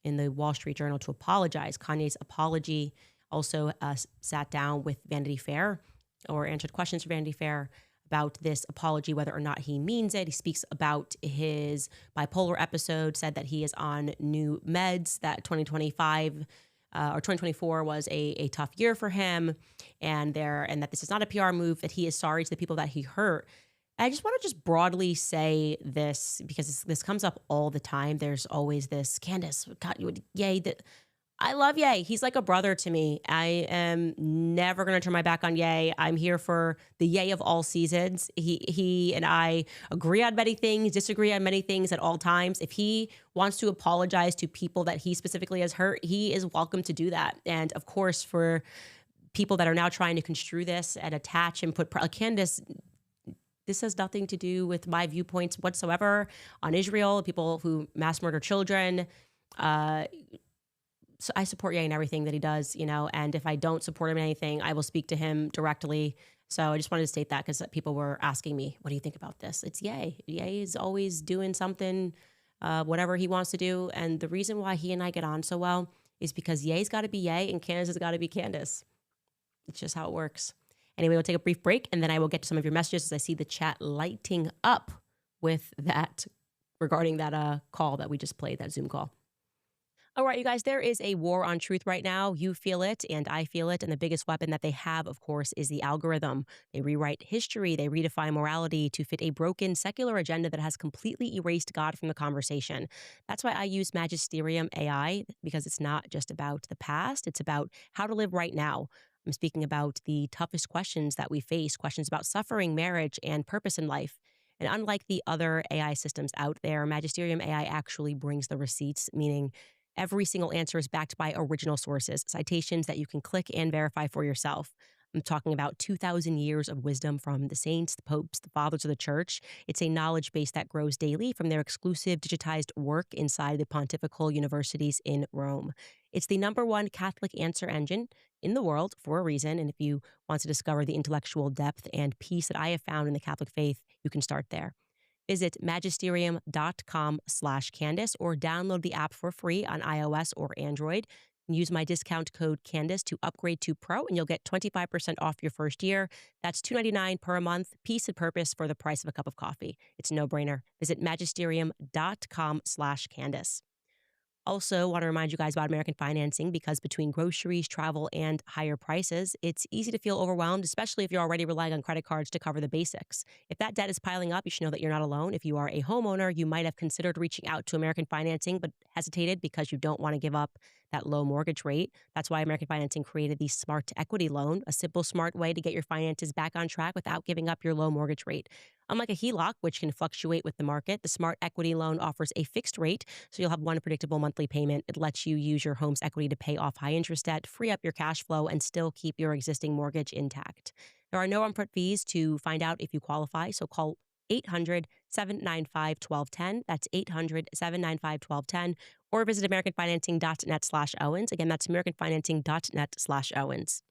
in the Wall Street Journal to apologize. Kanye's apology also sat down with Vanity Fair or answered questions for Vanity Fair about this apology, whether or not he means it. He speaks about his bipolar episode, said that he is on new meds, that 2025 or 2024 was a tough year for him, and that this is not a PR move, that he is sorry to the people that he hurt. I just want to just broadly say this because this comes up all the time. There's always this, Candace, God, Ye, I love Ye. He's like a brother to me. I am never going to turn my back on Ye. I'm here for the Ye of all seasons. He and I agree on many things, disagree on many things at all times. If he wants to apologize to people that he specifically has hurt, he is welcome to do that. And of course, for people that are now trying to construe this and attach and put, like Candace, this has nothing to do with my viewpoints whatsoever on Israel, people who mass murder children. So I support Ye in everything that he does, and if I don't support him in anything, I will speak to him directly. So I just wanted to state that because people were asking me, what do you think about this? It's Ye. Ye is always doing something, whatever he wants to do. And the reason why he and I get on so well is because Ye's got to be Ye and Candace has got to be Candace. It's just how it works. Anyway, we'll take a brief break and then I will get to some of your messages as I see the chat lighting up with that regarding that call that we just played, that Zoom call. All right, you guys, there is a war on truth right now. You feel it and I feel it. And the biggest weapon that they have, of course, is the algorithm. They rewrite history. They redefine morality to fit a broken secular agenda that has completely erased God from the conversation. That's why I use Magisterium AI, because it's not just about the past. It's about how to live right now. I'm speaking about the toughest questions that we face, questions about suffering, marriage, and purpose in life. And unlike the other AI systems out there, Magisterium AI actually brings the receipts, meaning every single answer is backed by original sources, citations that you can click and verify for yourself. I'm talking about 2,000 years of wisdom from the saints, the popes, the fathers of the church. It's a knowledge base that grows daily from their exclusive digitized work inside the pontifical universities in Rome. It's the #1 Catholic answer engine in the world for a reason. And if you want to discover the intellectual depth and peace that I have found in the Catholic faith, you can start there. Visit magisterium.com/Candace or download the app for free on iOS or Android. And use my discount code Candace to upgrade to Pro, and you'll get 25% off your first year. That's $2.99 per month, peace and purpose for the price of a cup of coffee. It's a no-brainer. Visit magisterium.com/Candace. Also, want to remind you guys about American financing, because between groceries, travel, and higher prices, it's easy to feel overwhelmed, especially if you're already relying on credit cards to cover the basics. If that debt is piling up, you should know that you're not alone. If you are a homeowner, you might have considered reaching out to American financing, but hesitated because you don't want to give up that low mortgage rate. That's why American Financing created the Smart Equity Loan, a simple, smart way to get your finances back on track without giving up your low mortgage rate. Unlike a HELOC, which can fluctuate with the market, the Smart Equity Loan offers a fixed rate, so you'll have one predictable monthly payment. It lets you use your home's equity to pay off high-interest debt, free up your cash flow, and still keep your existing mortgage intact. There are no upfront fees to find out if you qualify, so call 800-795-1210. That's 800-795-1210. Or visit americanfinancing.net/Owens. Again, that's americanfinancing.net/Owens.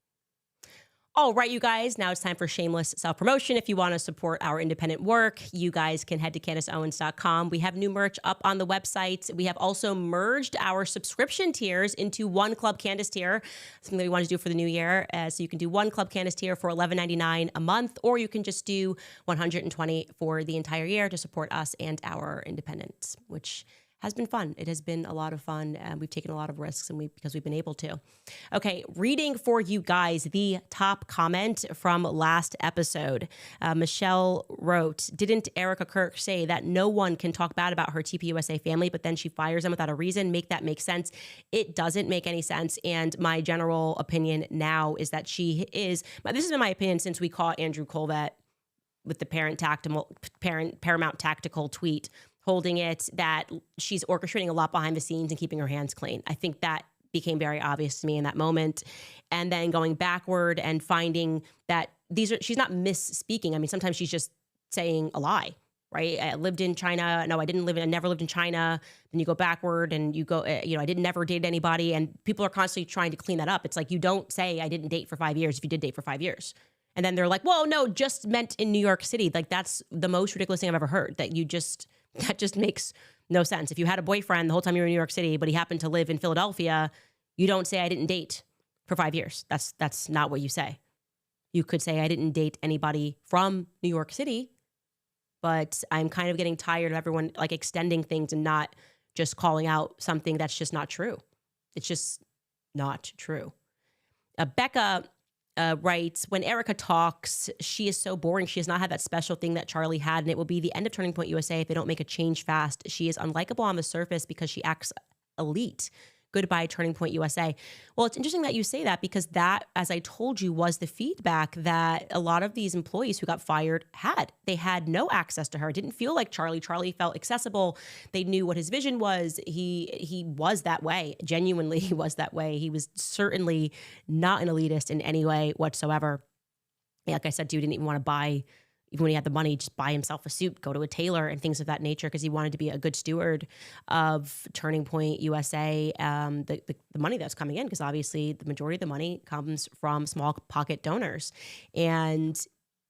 All right, you guys, now it's time for shameless self-promotion. If you want to support our independent work, you guys can head to CandaceOwens.com. We have new merch up on the website. We have also merged our subscription tiers into one Club Candace tier, something that we want to do for the new year. So you can do one Club Candace tier for $11.99 a month, or you can just do $120 for the entire year to support us and our independence, which has been fun. It has been a lot of fun. We've taken a lot of risks because we've been able to. Okay, reading for you guys the top comment from last episode. Michelle wrote, didn't Erika Kirk say that no one can talk bad about her TPUSA family, but then she fires them without a reason? Make that make sense? It doesn't make any sense. And my general opinion now is that this has been my opinion since we caught Andrew Colvett with the Paramount Tactical tweet holding it, that she's orchestrating a lot behind the scenes and keeping her hands clean. I think that became very obvious to me in that moment. And then going backward and finding that she's not misspeaking. I mean, sometimes she's just saying a lie, right? I lived in China. No, I never lived in China. Then you go backward and you go, I never date anybody. And people are constantly trying to clean that up. It's like, you don't say I didn't date for 5 years if you did date for 5 years. And then they're like, well, no, just meant in New York City. Like, that's the most ridiculous thing I've ever heard, that just makes no sense. If you had a boyfriend the whole time you were in New York City, but he happened to live in Philadelphia, you don't say I didn't date for 5 years. That's not what you say. You could say, I didn't date anybody from New York City, but I'm kind of getting tired of everyone like extending things and not just calling out something that's just not true. It's just not true. Becca writes, when Erika talks, she is so boring. She has not had that special thing that Charlie had, and it will be the end of Turning Point USA if they don't make a change fast. She is unlikable on the surface because she acts elite. Goodbye, Turning Point USA. Well, it's interesting that you say that because that, as I told you, was the feedback that a lot of these employees who got fired had. They had no access to her. It didn't feel like Charlie. Charlie felt accessible. They knew what his vision was. He was that way. Genuinely, he was that way. He was certainly not an elitist in any way whatsoever. Like I said, dude didn't even want to buy, even when he had the money, just buy himself a suit, go to a tailor and things of that nature because he wanted to be a good steward of Turning Point USA, the money that's coming in, because obviously the majority of the money comes from small pocket donors. And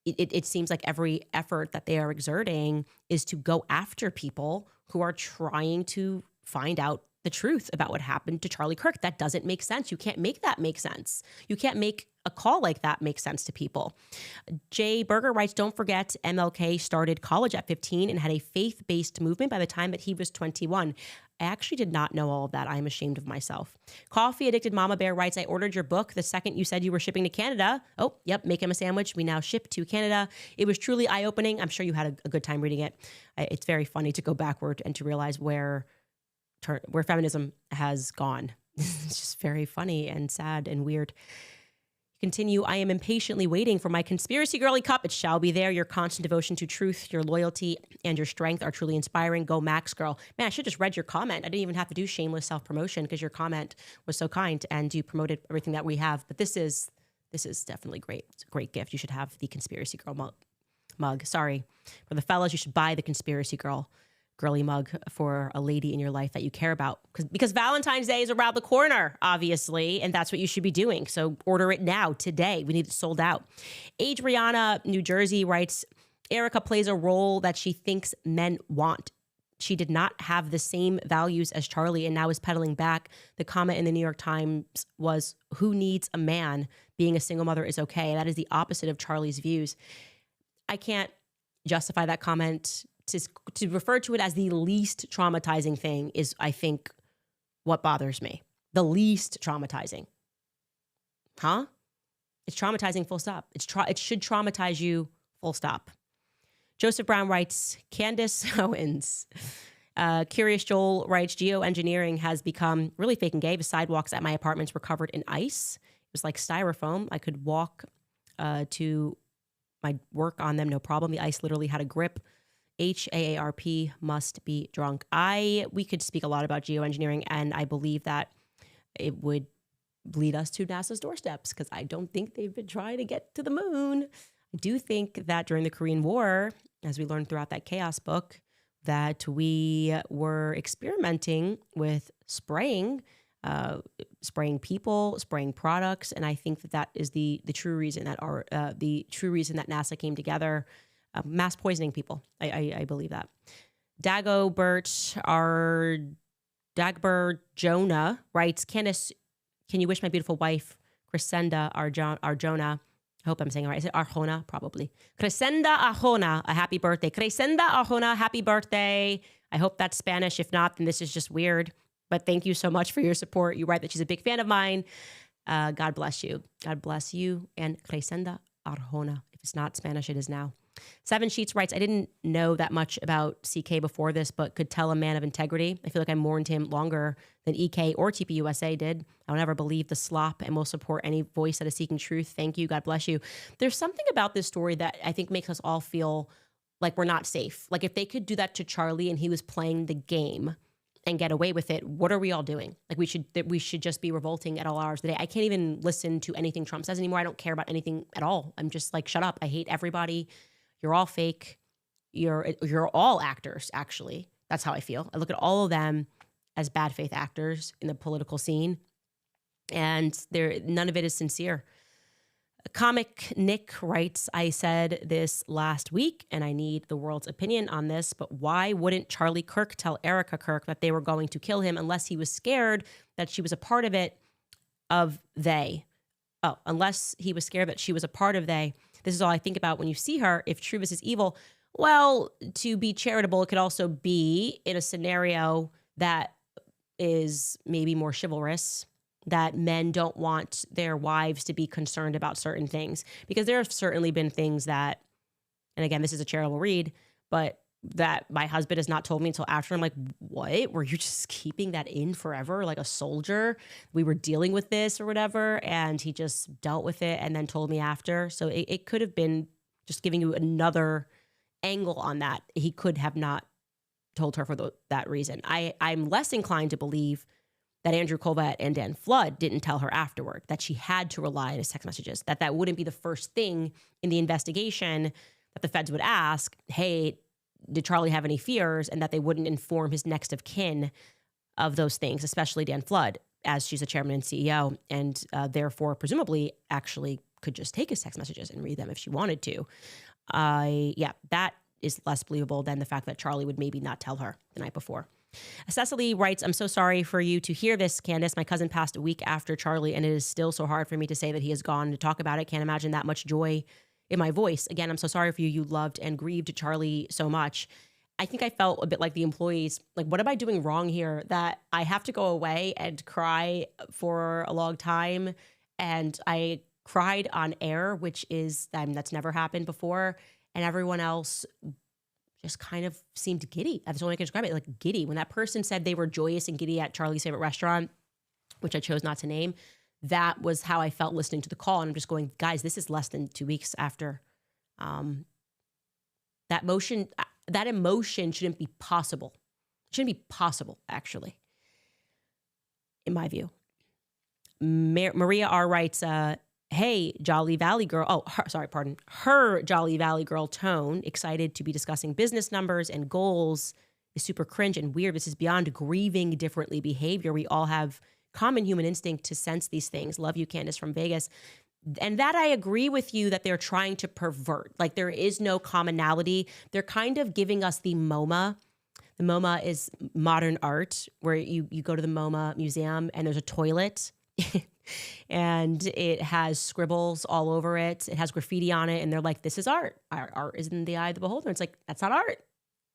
it seems like every effort that they are exerting is to go after people who are trying to find out the truth about what happened to Charlie Kirk. That doesn't make sense. You can't make that make sense. You can't make a call like that make sense to people. Jay Berger writes, don't forget MLK started college at 15 and had a faith-based movement by the time that he was 21. I actually did not know all of that. I am ashamed of myself. Coffee Addicted Mama Bear writes, I ordered your book the second you said you were shipping to Canada. Oh, yep, make him a sandwich. We now ship to Canada. It was truly eye-opening. I'm sure you had a good time reading it. It's very funny to go backward and to realize where feminism has gone. It's just very funny and sad and weird. Continue, I am impatiently waiting for my conspiracy girly cup. It shall be there. Your constant devotion to truth, your loyalty, and your strength are truly inspiring. Go Max Girl. Man, I should have just read your comment. I didn't even have to do shameless self-promotion because your comment was so kind and you promoted everything that we have. But this is definitely great. It's a great gift. You should have the conspiracy girl mug. Sorry. For the fellas, you should buy the conspiracy girly mug for a lady in your life that you care about. Because Valentine's Day is around the corner, obviously, and that's what you should be doing. So order it now, today. We need it sold out. Adriana, New Jersey writes, Erika plays a role that she thinks men want. She did not have the same values as Charlie and now is pedaling back. The comment in the New York Times was, who needs a man? Being a single mother is okay. That is the opposite of Charlie's views. I can't justify that comment. To refer to it as the least traumatizing thing is, I think, what bothers me. The least traumatizing. Huh? It's traumatizing, full stop. It should traumatize you, full stop. Joseph Brown writes, Candace Owens. Curious Joel writes, geoengineering has become really fake and gay. The sidewalks at my apartments were covered in ice. It was like styrofoam. I could walk to my work on them, no problem. The ice literally had a grip. HAARP must be drunk. We could speak a lot about geoengineering, and I believe that it would lead us to NASA's doorsteps because I don't think they've been trying to get to the moon. I do think that during the Korean War, as we learned throughout that Chaos book, that we were experimenting with spraying people, spraying products, and I think that is the true reason that NASA came together. Mass poisoning people. I believe that. Dagber Jonah writes, Candace, can you wish my beautiful wife, Crescenda Arjona, I hope I'm saying it right. Is it Arjona? Probably. Crescenda Arjona, a happy birthday. Crescenda Arjona, happy birthday. I hope that's Spanish. If not, then this is just weird. But thank you so much for your support. You write that she's a big fan of mine. God bless you. God bless you. And Crescenda Arjona. If it's not Spanish, it is now. Seven Sheets writes, I didn't know that much about CK before this, but could tell a man of integrity. I feel like I mourned him longer than EK or TPUSA did. I'll never believe the slop and will support any voice that is seeking truth. Thank you. God bless you. There's something about this story that I think makes us all feel like we're not safe. Like if they could do that to Charlie and he was playing the game and get away with it, what are we all doing? Like we should just be revolting at all hours of the day. I can't even listen to anything Trump says anymore. I don't care about anything at all. I'm just like, shut up. I hate everybody. You're all fake. You're all actors, actually. That's how I feel. I look at all of them as bad faith actors in the political scene, and none of it is sincere. Comic Nick writes, I said this last week, and I need the world's opinion on this, but why wouldn't Charlie Kirk tell Erika Kirk that they were going to kill him unless he was scared that she was a part of it? of they. Oh, unless he was scared that she was a part of they. This is all I think about when you see her. If Truvis is evil, well, to be charitable, it could also be in a scenario that is maybe more chivalrous, that men don't want their wives to be concerned about certain things. Because there have certainly been things that, and again, this is a charitable read, but that my husband has not told me until after. I'm like, what? Were you just keeping that in forever? Like a soldier? We were dealing with this or whatever, and he just dealt with it and then told me after. So it could have been just giving you another angle on that. He could have not told her for that reason. I'm less inclined to believe that Andrew Colvett and Dan Flood didn't tell her afterward, that she had to rely on his text messages, that wouldn't be the first thing in the investigation that the feds would ask, hey, did Charlie have any fears? And that they wouldn't inform his next of kin of those things, especially Dan Flood, as she's a chairman and CEO, and therefore presumably actually could just take his text messages and read them if she wanted to. That is less believable than the fact that Charlie would maybe not tell her the night before. Cecily writes, I'm so sorry for you to hear this, Candace. My cousin passed a week after Charlie, and it is still so hard for me to say that he is gone. To talk about it, can't imagine that much joy in my voice. Again, I'm so sorry for you. You loved and grieved Charlie so much. I think I felt a bit like the employees, like, what am I doing wrong here that I have to go away and cry for a long time? And I cried on air, which is, that's never happened before. And everyone else just kind of seemed giddy. That's the only way I can describe it, like giddy. When that person said they were joyous and giddy at Charlie's favorite restaurant, which I chose not to name, that was how I felt listening to the call. And I'm just going, guys, this is less than 2 weeks after. That emotion shouldn't be possible. It shouldn't be possible, actually, in my view. Maria R. writes, hey, Jolly Valley girl. Her Jolly Valley girl tone, excited to be discussing business numbers and goals, is super cringe and weird. This is beyond grieving differently behavior. We all have common human instinct to sense these things. Love you, Candace from Vegas. And that I agree with you that they're trying to pervert. Like, there is no commonality. They're kind of giving us the MoMA. The MoMA is modern art, where you go to the MoMA museum and there's a toilet and it has scribbles all over it. It has graffiti on it. And they're like, this is art. Art is in the eye of the beholder. It's like, that's not art.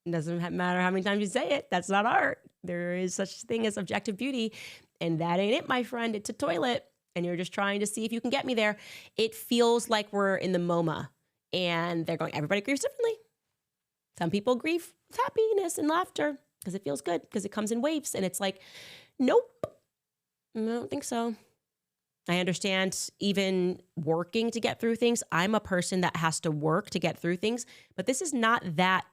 It doesn't matter how many times you say it. That's not art. There is such a thing as objective beauty. And that ain't it, my friend. It's a toilet. And you're just trying to see if you can get me there. It feels like we're in the MoMA. And they're going, everybody grieves differently. Some people grieve with happiness and laughter because it feels good, because it comes in waves. And it's like, nope, I don't think so. I understand even working to get through things. I'm a person that has to work to get through things. But this is not that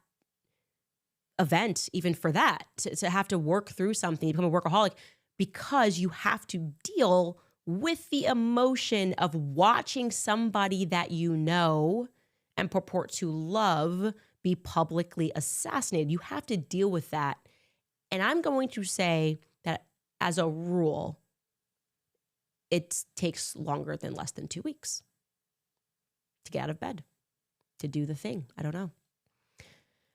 event, even for that, to have to work through something, you become a workaholic, because you have to deal with the emotion of watching somebody that you know and purport to love be publicly assassinated. You have to deal with that. And I'm going to say that as a rule, it takes longer than less than 2 weeks to get out of bed, to do the thing. I don't know.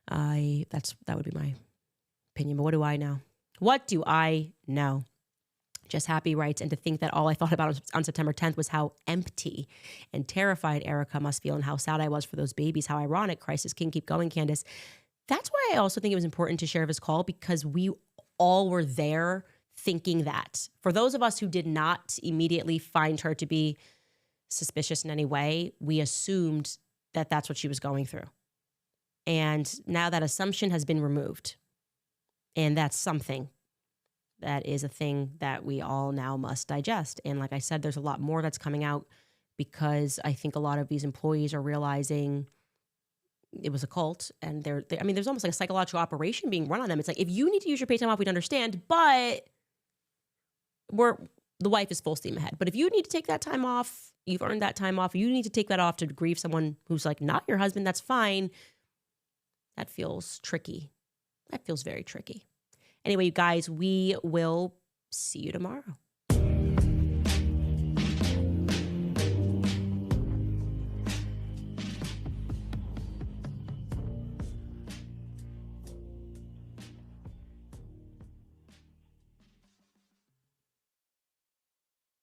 That would be my opinion. But what do I know? What do I know? Just Happy writes, and to think that all I thought about on September 10th was how empty and terrified Erika must feel, and how sad I was for those babies. How ironic. Crisis King, keep going, Candace. That's why I also think it was important to share this call, because we all were there thinking that. For those of us who did not immediately find her to be suspicious in any way, we assumed that that's what she was going through. And now that assumption has been removed. And that's something. That is a thing that we all now must digest. And like I said, there's a lot more that's coming out, because I think a lot of these employees are realizing it was a cult, and there's almost like a psychological operation being run on them. It's like, if you need to use your paid time off, we'd understand, but the wife is full steam ahead. But if you need to take that time off, you've earned that time off, you need to take that off to grieve someone who's like not your husband, that's fine. That feels tricky. That feels very tricky. Anyway, you guys, we will see you tomorrow.